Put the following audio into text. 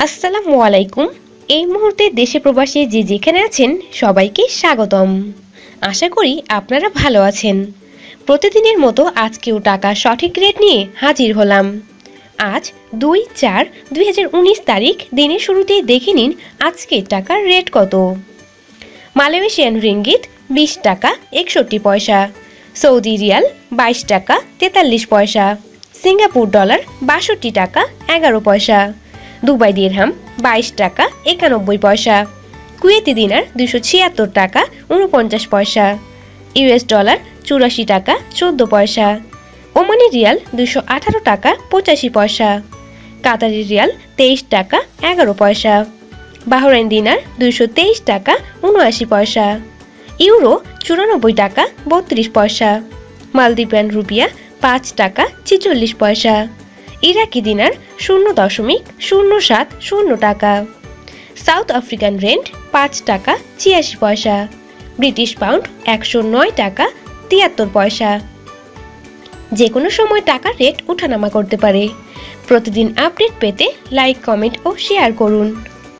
আসসালামু আলাইকুম। এই মুহূর্তে দেশে প্রবাসে যে যেখানে আছেন সবাইকে স্বাগতম। আশা করি আপনারা ভালো আছেন। প্রতিদিনের মতো আজকেও টাকার সঠিক রেট নিয়ে হাজির হলাম। আজ ২/৪/২০১৯ তারিখ। দিনের শুরুতেই দেখে নিন আজকে টাকার রেট কত। মালয়েশিয়ান রিঙ্গিত ২০ টাকা ৬১ পয়সা, সৌদি রিয়াল ২২ টাকা ৪৩ পয়সা, সিঙ্গাপুর ডলার ৬২ টাকা ১১ পয়সা, দুবাই দিরহাম ২২ টাকা ৯১ পয়সা, কুয়েতি দিনার ২৭৬ টাকা ৪৯ পয়সা, ইউএস ডলার ৮৪ টাকা ১৪ পয়সা, ওমানি রিয়াল ২১৮ টাকা ৮৫ পয়সা, কাতারি রিয়াল ২৩ টাকা ১১ পয়সা, বাহরাইন দিনার ২২৩ টাকা ৭৯ পয়সা, ইউরো ৯৪ টাকা ৩২ পয়সা, মালদ্বীপিয়ান রুপিয়া ৫ টাকা ৪৬ পয়সা, ইরাকি দিনার ০.০৭০ টাকা, সাউথ আফ্রিকান রেন্ট ৫ টাকা ৮৬ পয়সা, ব্রিটিশ পাউন্ড ১০৯ টাকা ৭৩ পয়সা। যে কোনো সময় টাকার রেট ওঠানামা করতে পারে। প্রতিদিন আপডেট পেতে লাইক, কমেন্ট ও শেয়ার করুন।